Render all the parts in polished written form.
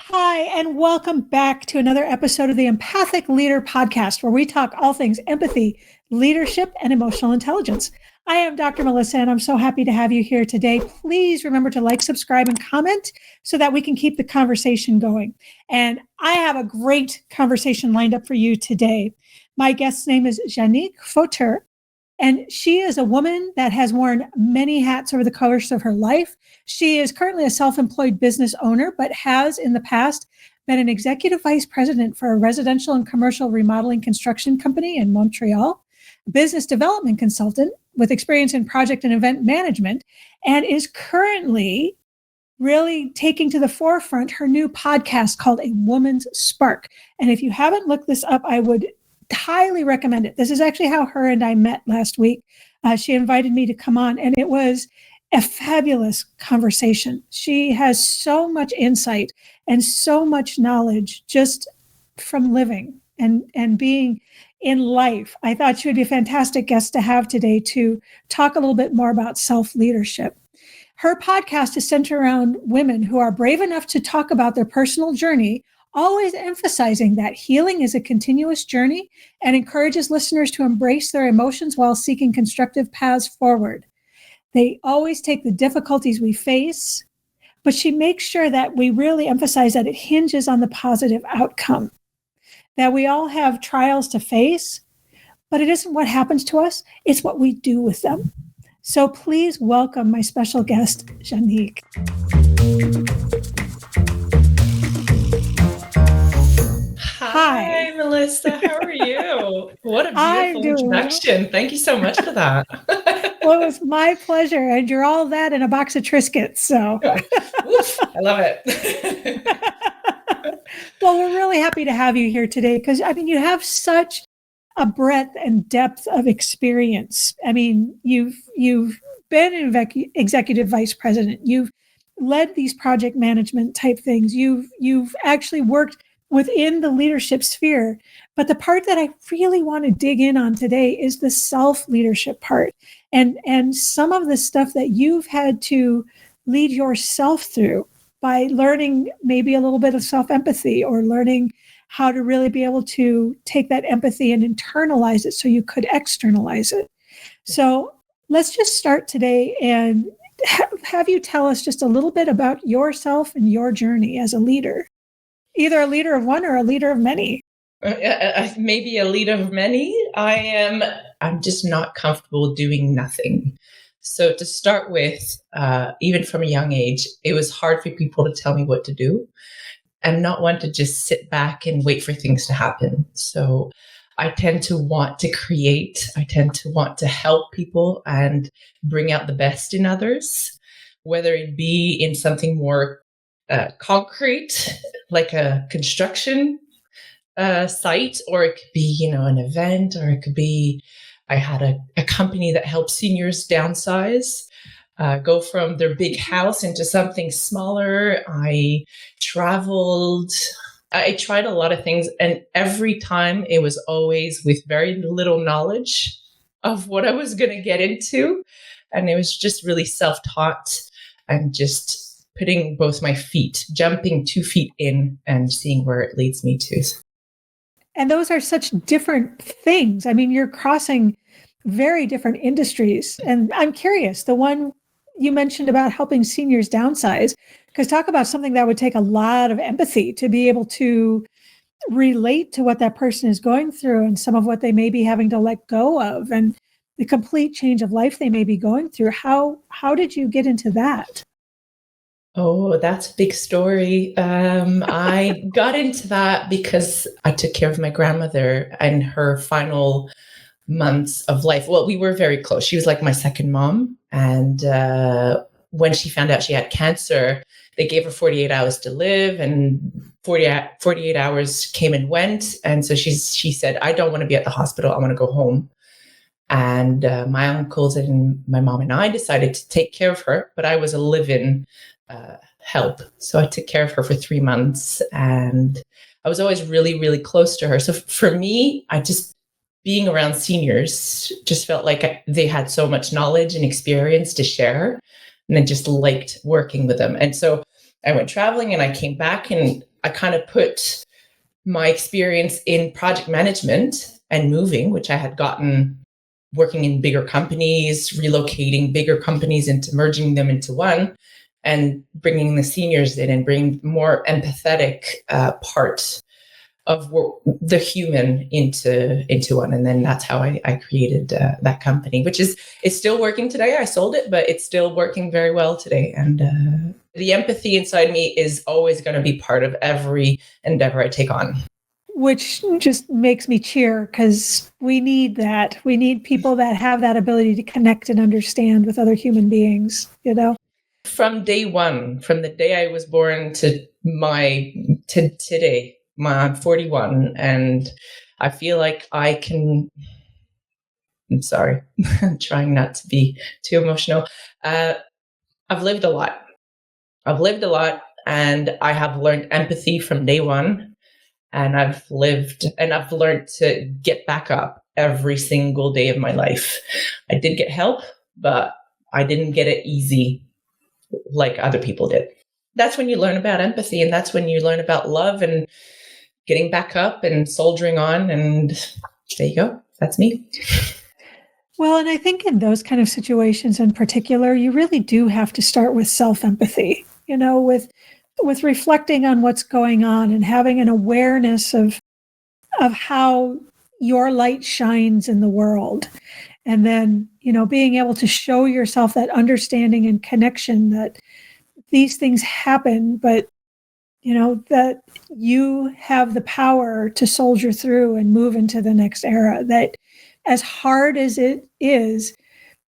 Hi, and welcome back to another episode of the Empathic Leader podcast, where we talk all things empathy, leadership, and emotional intelligence. I am Dr. Melissa, and I'm so happy to have you here today. Please remember to like, subscribe, and comment so that we can keep the conversation going. And I have a great conversation lined up for you today. My guest's name is Janik Fauteux, and she is a woman that has worn many hats over the course of her life. She is currently a self-employed business owner, but has in the past been an executive vice president for a residential and commercial remodeling construction company in Montreal, a business development consultant with experience in project and event management, and is currently really taking to the forefront her new podcast called A Woman's Spark. And if you haven't looked this up, I would highly recommend it. This is actually how her and I met last week. She invited me to come on, and it was a fabulous conversation. She has so much insight and so much knowledge just from living and being in life. I thought she would be a fantastic guest to have today to talk a little bit more about self-leadership. Her podcast is centered around women who are brave enough to talk about their personal journey, always emphasizing that healing is a continuous journey, and encourages listeners to embrace their emotions while seeking constructive paths forward. They always take the difficulties we face, but she makes sure that we really emphasize that it hinges on the positive outcome, that we all have trials to face, but it isn't what happens to us, it's what we do with them. So please welcome my special guest, Janik. Hi, Melissa. How are you? What a beautiful introduction. Thank you so much for that. Well, it was my pleasure. And you're all that in a box of Triscuits. So Oof, I love it. Well, we're really happy to have you here today because, you have such a breadth and depth of experience. You've been an executive vice president. You've led these project management type things. You've actually worked within the leadership sphere. But the part that I really want to dig in on today is the self-leadership part and some of the stuff that you've had to lead yourself through by learning maybe a little bit of self-empathy or learning how to really be able to take that empathy and internalize it so you could externalize it. So let's just start today and have you tell us just a little bit about yourself and your journey as a leader. Either a leader of one or a leader of many. Maybe a leader of many. I'm just not comfortable doing nothing. So to start with, even from a young age, it was hard for people to tell me what to do. I'm not one to just sit back and wait for things to happen. So I tend to want to create. I tend to want to help people and bring out the best in others, whether it be in something more concrete, like a construction site, or it could be, an event, or it could be, I had a company that helped seniors downsize, go from their big house into something smaller. I traveled. I tried a lot of things, and every time it was always with very little knowledge of what I was going to get into. And it was just really self-taught and just putting both my feet, jumping 2 feet in and seeing where it leads me to. And those are such different things. You're crossing very different industries. And I'm curious, the one you mentioned about helping seniors downsize, because talk about something that would take a lot of empathy to be able to relate to what that person is going through and some of what they may be having to let go of and the complete change of life they may be going through. How did you get into that? Oh, that's a big story. I got into that because I took care of my grandmother in her final months of life. Well, we were very close. She was like my second mom. And when she found out she had cancer, they gave her 48 hours to live, and 48 hours came and went. And so she said, I don't want to be at the hospital. I want to go home. And my uncles and my mom and I decided to take care of her, but I was a live-in help. So I took care of her for 3 months, and I was always really, really close to her. So for me, being around seniors just felt like they had so much knowledge and experience to share, and I just liked working with them. And so I went traveling and I came back, and I kind of put my experience in project management and moving, which I had gotten working in bigger companies, relocating bigger companies into merging them into one, and bringing the seniors in and bringing more empathetic part of the human into one. And then that's how I created that company, which is, it's still working today. I sold it, but it's still working very well today. And the empathy inside me is always going to be part of every endeavor I take on. Which just makes me cheer, because we need that. We need people that have that ability to connect and understand with other human beings, you know? From day one, from the day I was born to today, I'm 41, and I feel like I can, I'm sorry, I'm trying not to be too emotional. I've lived a lot. And I have learned empathy from day one. And I've learned to get back up every single day of my life. I did get help, but I didn't get it easy like other people did. That's when you learn about empathy, and that's when you learn about love and getting back up and soldiering on. And there you go. That's me. Well, and I think in those kind of situations in particular, you really do have to start with self-empathy, you know, with reflecting on what's going on and having an awareness of how your light shines in the world. And then, you know, being able to show yourself that understanding and connection that these things happen, but, you know, that you have the power to soldier through and move into the next era. That as hard as it is,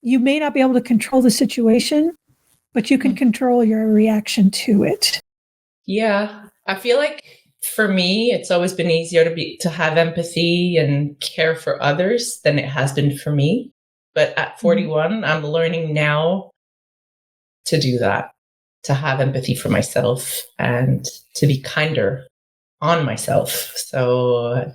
you may not be able to control the situation, but you can control your reaction to it. Yeah. I feel like for me, it's always been easier to have empathy and care for others than it has been for me. But at 41, I'm learning now to do that, to have empathy for myself and to be kinder on myself. So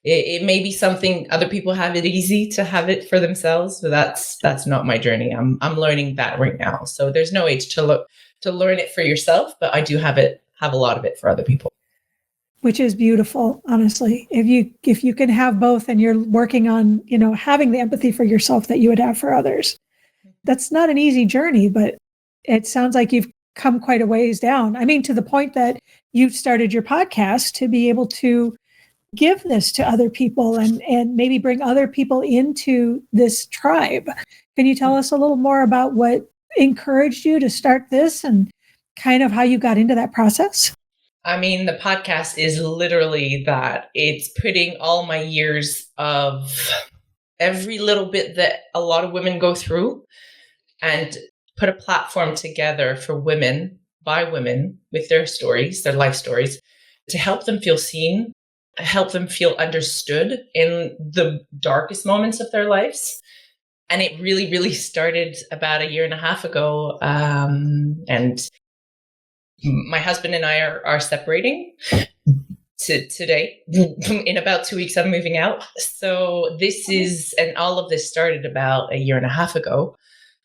it may be something other people have it easy to have it for themselves, but that's not my journey. I'm learning that right now. So there's no age to learn it for yourself, but I do have a lot of it for other people. Which is beautiful, honestly. If you can have both, and you're working on, you know, having the empathy for yourself that you would have for others. That's not an easy journey, but it sounds like you've come quite a ways down. I mean, to the point that you've started your podcast to be able to give this to other people and maybe bring other people into this tribe. Can you tell us a little more about what encouraged you to start this and kind of how you got into that process? I mean, the podcast is literally that. It's putting all my years of every little bit that a lot of women go through and put a platform together for women, by women, with their stories, their life stories, to help them feel seen, help them feel understood in the darkest moments of their lives. And it really, really started about a year and a half ago. And my husband and I are separating today. In about 2 weeks, I'm moving out. So all of this started about a year and a half ago.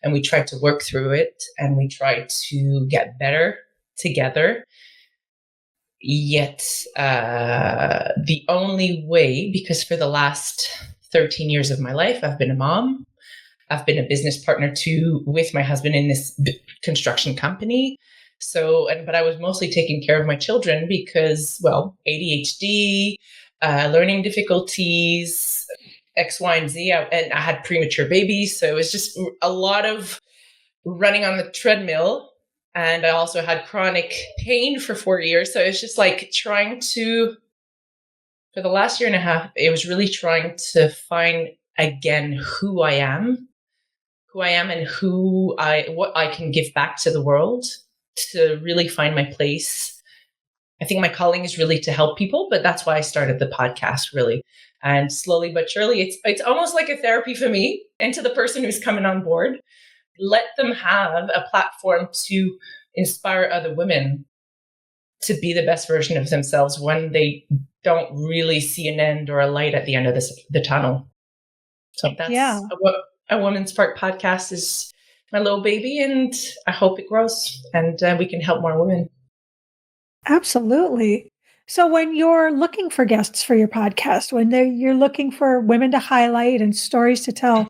And we tried to work through it, and we tried to get better together. Yet the only way, because for the last 13 years of my life, I've been a mom. I've been a business partner with my husband in this construction company. But I was mostly taking care of my children because, well, ADHD, learning difficulties, X, Y, and Z, and I had premature babies. So it was just a lot of running on the treadmill. And I also had chronic pain for 4 years. So it's just like for the last year and a half, it was really trying to find again who I am and what I can give back to the world, to really find my place. I think my calling is really to help people, but that's why I started the podcast, really. And slowly but surely, it's almost like a therapy for me and to the person who's coming on board. Let them have a platform to inspire other women to be the best version of themselves when they don't really see an end or a light at the end of the tunnel. So that's a Woman's Spark podcast is my little baby, and I hope it grows and we can help more women. Absolutely. So when you're looking for guests for your podcast, when you're looking for women to highlight and stories to tell,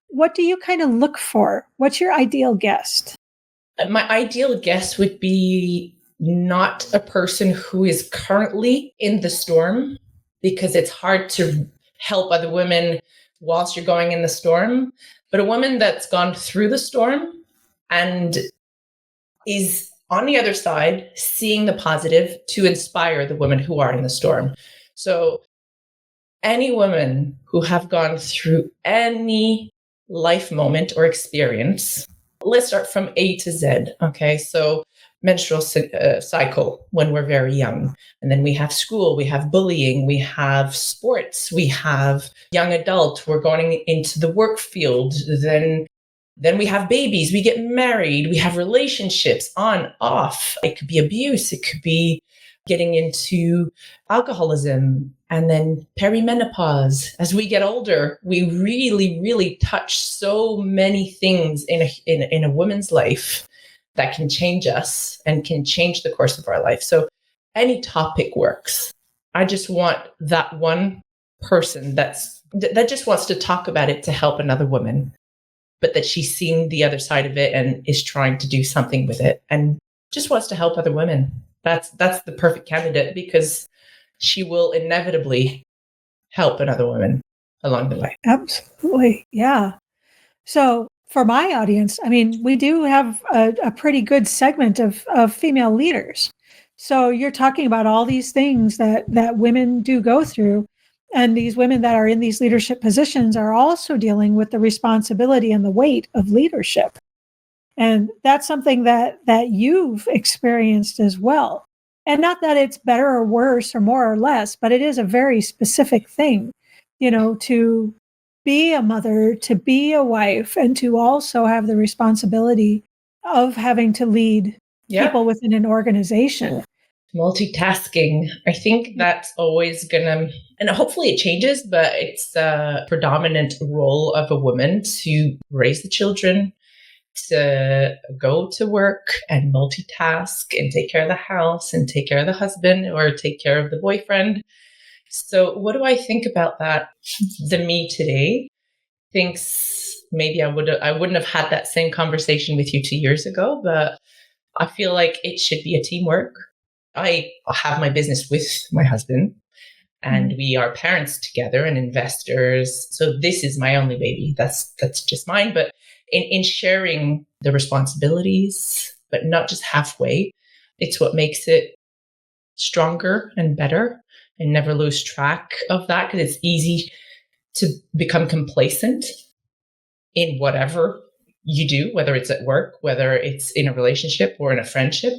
what do you kind of look for? What's your ideal guest? My ideal guest would be not a person who is currently in the storm, because it's hard to help other women whilst you're going in the storm, but a woman that's gone through the storm and is on the other side, seeing the positive to inspire the women who are in the storm. So any women who have gone through any life moment or experience, let's start from A to Z. Okay. So menstrual cycle when we're very young. And then we have school, we have bullying, we have sports, we have young adult, we're going into the work field. Then we have babies, we get married, we have relationships on, off. It could be abuse, it could be getting into alcoholism, and then perimenopause. As we get older, we really, really touch so many things in a woman's life that can change us and can change the course of our life. So any topic works. I just want that one person that just wants to talk about it to help another woman, but that she's seen the other side of it and is trying to do something with it and just wants to help other women. That's the perfect candidate, because she will inevitably help another woman along the way. Absolutely. Yeah. So for my audience, I mean, we do have a pretty good segment of female leaders. So you're talking about all these things that women do go through. And these women that are in these leadership positions are also dealing with the responsibility and the weight of leadership. And that's something that you've experienced as well. And not that it's better or worse or more or less, but it is a very specific thing, to be a mother, to be a wife, and to also have the responsibility of having to lead people within an organization. Multitasking. I think that's always gonna, and hopefully it changes, but it's a predominant role of a woman to raise the children, to go to work and multitask and take care of the house and take care of the husband or take care of the boyfriend. So what do I think about that? The me today thinks maybe I wouldn't have had that same conversation with you 2 years ago, but I feel like it should be a teamwork. I have my business with my husband, and we are parents together and investors. So this is my only baby. That's just mine. But in sharing the responsibilities, but not just halfway, it's what makes it stronger and better, and never lose track of that, because it's easy to become complacent in whatever you do, whether it's at work, whether it's in a relationship or in a friendship.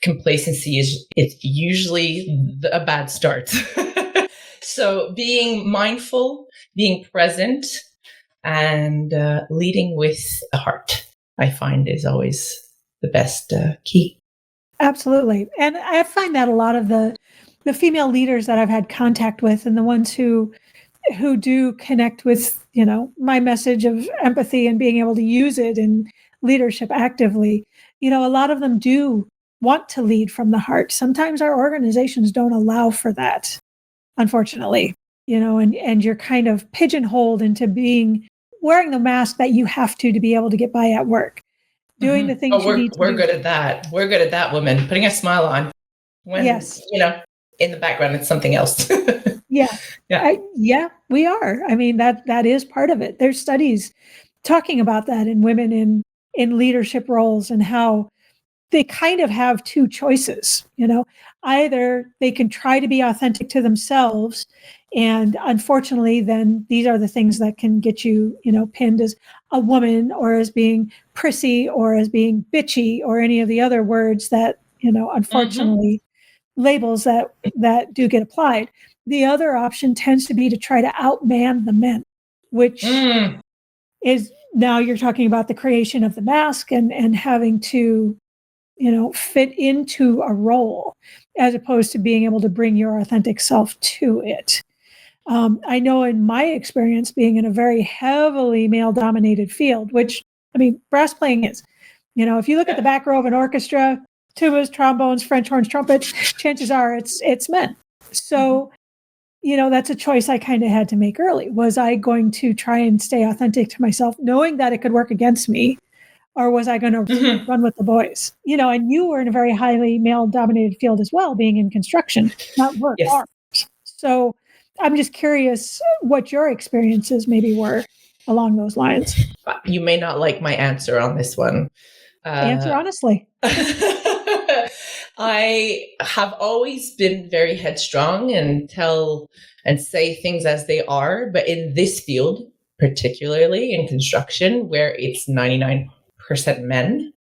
Complacency it's usually a bad start. So being mindful, being present, and leading with the heart, I find is always the best key. Absolutely. And I find that a lot of the female leaders that I've had contact with, and the ones who do connect with, my message of empathy and being able to use it in leadership actively, a lot of them do want to lead from the heart. Sometimes our organizations don't allow for that, unfortunately, and you're kind of pigeonholed into wearing the mask that you have to be able to get by at work, doing the things you need to do. We're good at that. We're good at that, women, putting a smile on when, yes. In the background, it's something else. Yeah, we are. I mean, that is part of it. There's studies talking about that in women in leadership roles, and how they kind of have two choices, either they can try to be authentic to themselves. And unfortunately, then these are the things that can get you, pinned as a woman, or as being prissy, or as being bitchy, or any of the other words that, unfortunately, labels that do get applied. The other option tends to be to try to outman the men, which is, now you're talking about the creation of the mask and having to, fit into a role, as opposed to being able to bring your authentic self to it. I know in my experience, being in a very heavily male-dominated field, which, I mean, brass playing is, if you look at the back row of an orchestra, tubas, trombones, French horns, trumpets, chances are it's men. So, that's a choice I kind of had to make early. Was I going to try and stay authentic to myself, knowing that it could work against me? Or was I going to run with the boys? And you were in a very highly male-dominated field as well, being in construction, not work, Yes. arms. So I'm just curious what your experiences maybe were along those lines. You may not like my answer on this one. Answer honestly. I have always been very headstrong and tell and say things as they are. But in this field, particularly in construction, where it's 99% men,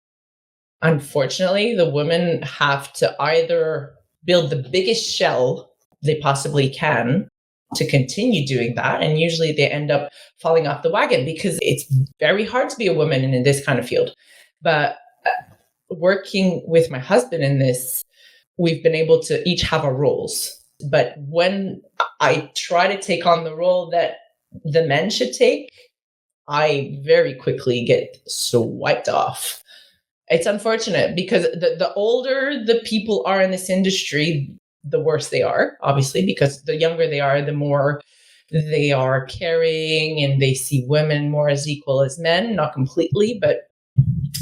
unfortunately, the women have to either build the biggest shell they possibly can to continue doing that. And usually they end up falling off the wagon because it's very hard to be a woman in this kind of field. But working with my husband in this, we've been able to each have our roles. But when I try to take on the role that the men should take, I very quickly get swiped off. It's unfortunate because the older the people are in this industry, the worse they are, obviously, because the younger they are, the more they are caring and they see women more as equal as men, not completely, but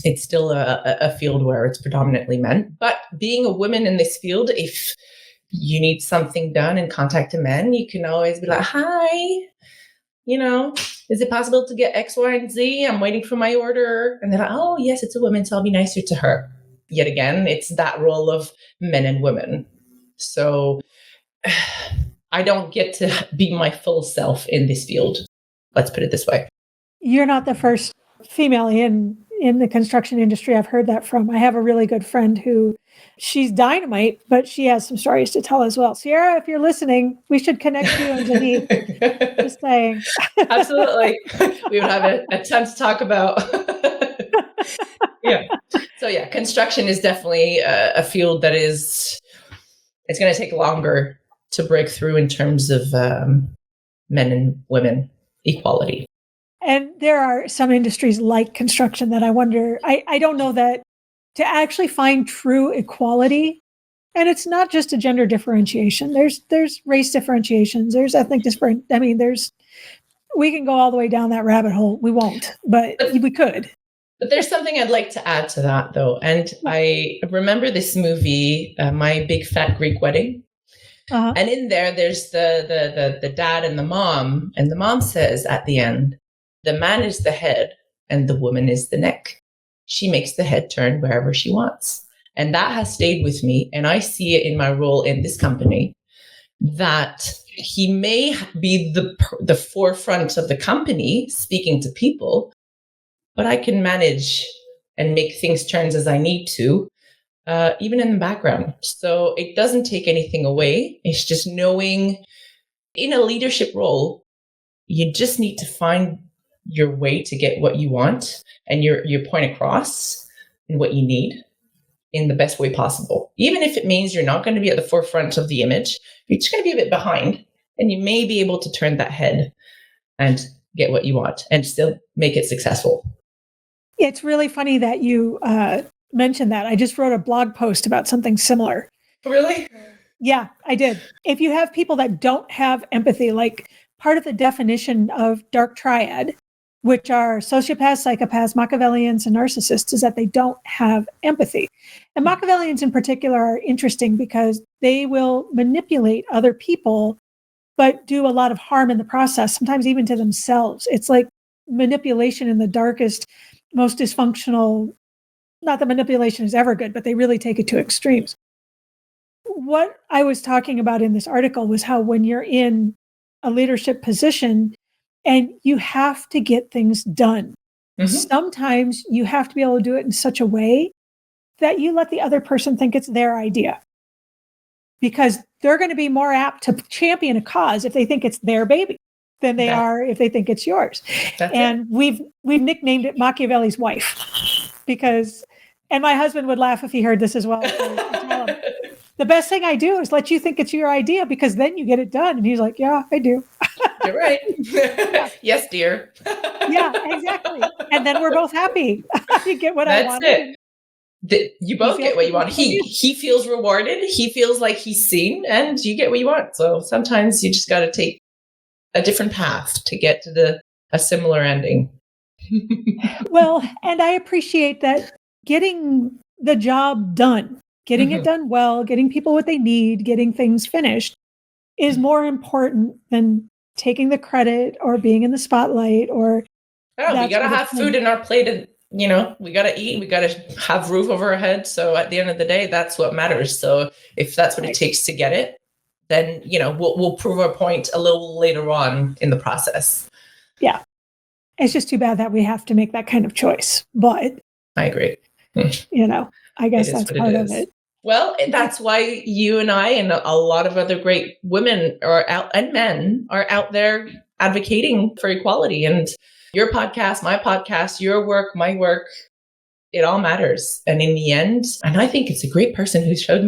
it's still a field where it's predominantly men. But being a woman in this field, if you need something done and contact a man, you can always be like, hi, is it possible to get X, Y, and Z? I'm waiting for my order. And they're like, oh, yes, it's a woman, so I'll be nicer to her. Yet again, it's that role of men and women. So I don't get to be my full self in this field. Let's put it this way. You're not the first female in the construction industry I've heard that from. I have a really good friend who, she's dynamite, but she has some stories to tell as well. Sierra, if you're listening, we should connect you and Janik. Just saying. Absolutely. We would have a ton to talk about. Yeah. So yeah, construction is definitely a field that it's going to take longer to break through in terms of men and women equality. And there are some industries like construction that I wonder, I don't know that to actually find true equality, and it's not just a gender differentiation. There's race differentiations, there's ethnic different. I mean, we can go all the way down that rabbit hole. We won't, but we could. But there's something I'd like to add to that, though. And I remember this movie, My Big Fat Greek Wedding. Uh-huh. And in there, there's the dad and the mom says at the end, the man is the head and the woman is the neck. She makes the head turn wherever she wants. And that has stayed with me. And I see it in my role in this company that he may be the forefront of the company speaking to people, but I can manage and make things turn as I need to, even in the background. So it doesn't take anything away. It's just knowing in a leadership role, you just need to find your way to get what you want and your point across and what you need in the best way possible. Even if it means you're not going to be at the forefront of the image, you're just going to be a bit behind, and you may be able to turn that head and get what you want and still make it successful. It's really funny that you mentioned that. I just wrote a blog post about something similar. Really? Yeah, I did. If you have people that don't have empathy, like part of the definition of dark triad, which are sociopaths, psychopaths, Machiavellians, and narcissists, is that they don't have empathy. And Machiavellians in particular are interesting because they will manipulate other people, but do a lot of harm in the process, sometimes even to themselves. It's like manipulation in the darkest, most dysfunctional, not that manipulation is ever good, but they really take it to extremes. What I was talking about in this article was how when you're in a leadership position and you have to get things done, sometimes you have to be able to do it in such a way that you let the other person think it's their idea. Because they're going to be more apt to champion a cause if they think it's their baby than they are if they think it's yours. And we've nicknamed it Machiavelli's wife because, and my husband would laugh if he heard this as well. The best thing I do is let you think it's your idea because then you get it done. And he's like, yeah, I do. You're right. Yes, dear. Yeah, exactly. And then we're both happy. You get what I wanted. You both get what you want. He feels rewarded. He feels like he's seen, and you get what you want. So sometimes you just got to take a different path to get to a similar ending. Well, and I appreciate that getting the job done, getting it done well, getting people what they need, getting things finished is more important than taking the credit or being in the spotlight or we got to have food in our plate, and we got to eat, we got to have roof over our head. So at the end of the day, that's what matters. So if that's what it takes to get it, then we'll prove our point a little later on in the process. Yeah. It's just too bad that we have to make that kind of choice. But I agree. I guess that's part of it. Well, that's why you and I and a lot of other great women and men are out there advocating for equality. And your podcast, my podcast, your work, my work, it all matters. And in the end, and I think it's a great person who told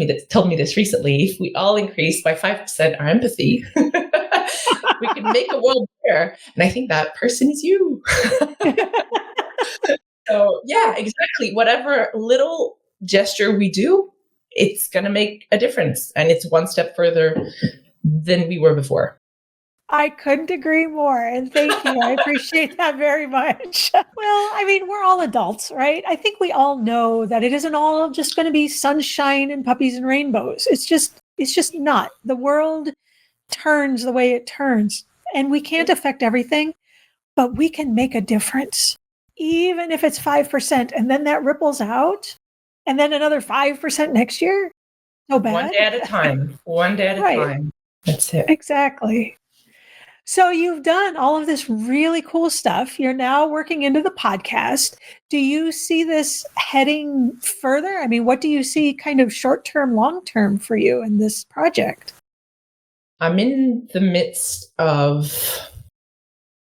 me this recently, if we all increase by 5% our empathy, we can make a world better. And I think that person is you. So yeah, exactly. Whatever little gesture we do, it's going to make a difference. And it's one step further than we were before. I couldn't agree more. And thank you. I appreciate that very much. Well, I mean, we're all adults, right? I think we all know that it isn't all just going to be sunshine and puppies and rainbows. It's just not. The world turns the way it turns, and we can't affect everything, but we can make a difference, even if it's 5%. And then that ripples out, and then another 5% next year. No bad. One day at a time. One day at a time. That's it. Exactly. So you've done all of this really cool stuff. You're now working into the podcast. Do you see this heading further? I mean, what do you see kind of short-term, long-term for you in this project? I'm in the midst of,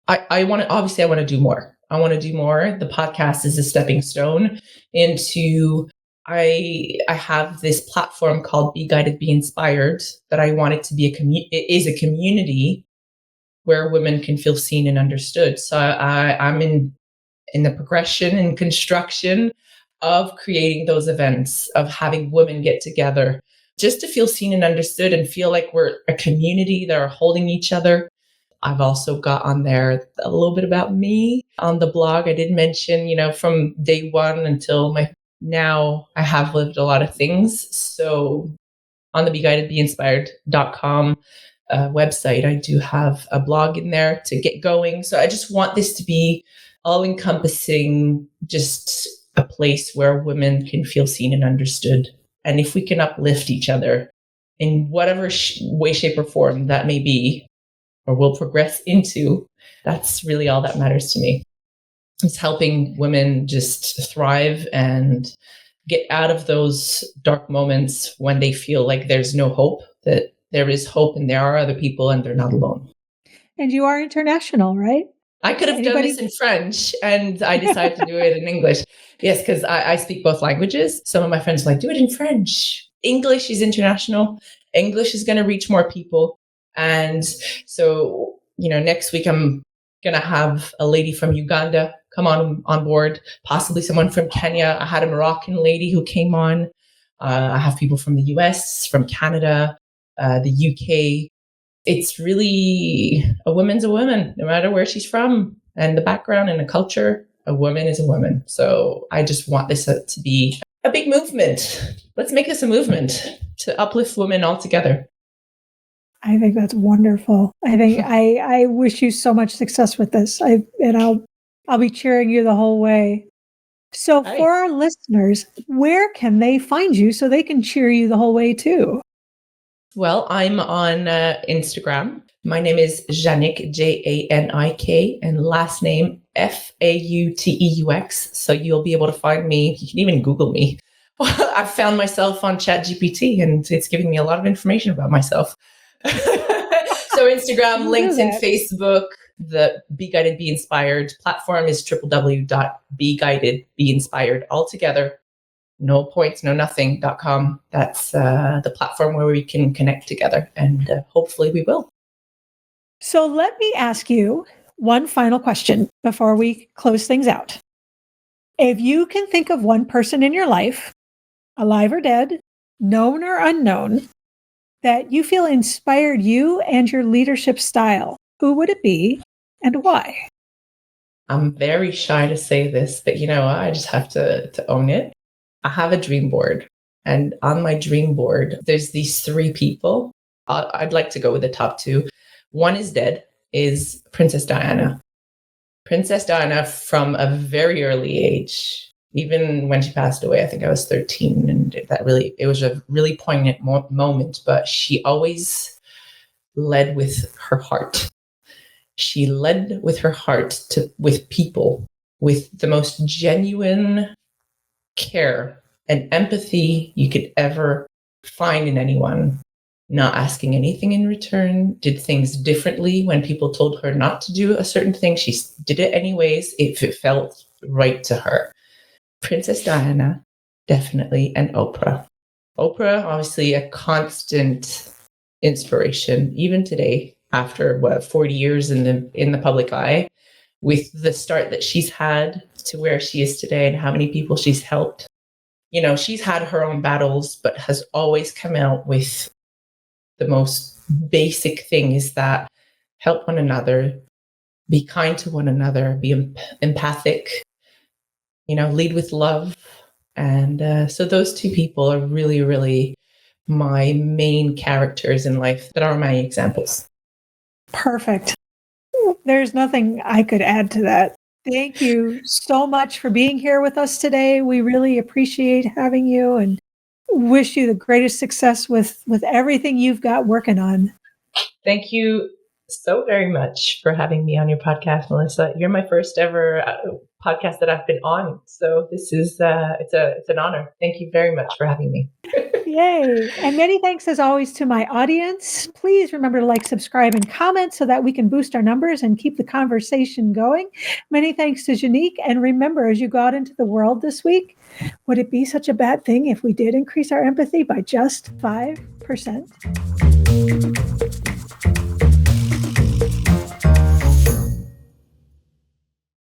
I want to do more. I want to do more. The podcast is a stepping stone into, I have this platform called Be Guided, Be Inspired that I want it to be it is a community where women can feel seen and understood. So I'm in the progression and construction of creating those events, of having women get together just to feel seen and understood and feel like we're a community that are holding each other. I've also got on there a little bit about me on the blog. I did mention, from day one until now, I have lived a lot of things. So on the BeGuidedBeInspired.com website, I do have a blog in there to get going. So I just want this to be all encompassing, just a place where women can feel seen and understood. And if we can uplift each other in whatever way, shape, or form that may be, or will progress into, that's really all that matters to me. It's helping women just thrive and get out of those dark moments when they feel like there's no hope, that there is hope and there are other people and they're not alone. And you are international, right? I could have done this in French and I decided to do it in English. Yes, because I speak both languages. Some of my friends are like, do it in French. English is international. English is going to reach more people. And so, next week I'm going to have a lady from Uganda come on board, possibly someone from Kenya. I had a Moroccan lady who came on. I have people from the US, from Canada, the UK. It's really, a woman's a woman, no matter where she's from and the background and the culture. A woman is a woman. So I just want this to be a big movement. Let's make this a movement to uplift women all together. I think that's wonderful. I think I wish you so much success with this. I'll be cheering you the whole way. So for our listeners, where can they find you so they can cheer you the whole way too? Well, I'm on Instagram. My name is Janik, Janik, and last name Fauteux. So you'll be able to find me. You can even Google me. I've found myself on ChatGPT and it's giving me a lot of information about myself. So Instagram, LinkedIn, Facebook, the Be Guided, Be Inspired platform is www.beguidedbeinspired altogether. No points, no nothing.com. That's the platform where we can connect together and hopefully we will. So let me ask you one final question before we close things out. If you can think of one person in your life alive or dead, known or unknown, that you feel inspired you and your leadership style, who would it be and why? I'm very shy to say this, but I just have to own it. I have a dream board. And on my dream board, there's these three people. I'd like to go with the top two. One is dead, is Princess Diana. Princess Diana from a very early age, even when she passed away, I think I was 13. And it was a really poignant moment, but she always led with her heart. She led with her heart with people, with the most genuine care and empathy you could ever find in anyone, not asking anything in return, did things differently when people told her not to do a certain thing. She did it anyways if it felt right to her. Princess Diana, definitely, and Oprah. Oprah, obviously a constant inspiration, even today, after 40 years in the public eye, with the start that she's had to where she is today and how many people she's helped. She's had her own battles, but has always come out with the most basic thing is that help one another, be kind to one another, be empathic, lead with love. And so those two people are really, really my main characters in life that are my examples. Perfect. There's nothing I could add to that. Thank you so much for being here with us today. We really appreciate having you and wish you the greatest success with everything you've got working on. Thank you so very much for having me on your podcast, Melissa. You're my first ever podcast that I've been on. So this is, it's an honor. Thank you very much for having me. Yay. And many thanks as always to my audience. Please remember to like, subscribe, and comment so that we can boost our numbers and keep the conversation going. Many thanks to Janik. And remember, as you go out into the world this week, would it be such a bad thing if we did increase our empathy by just 5%?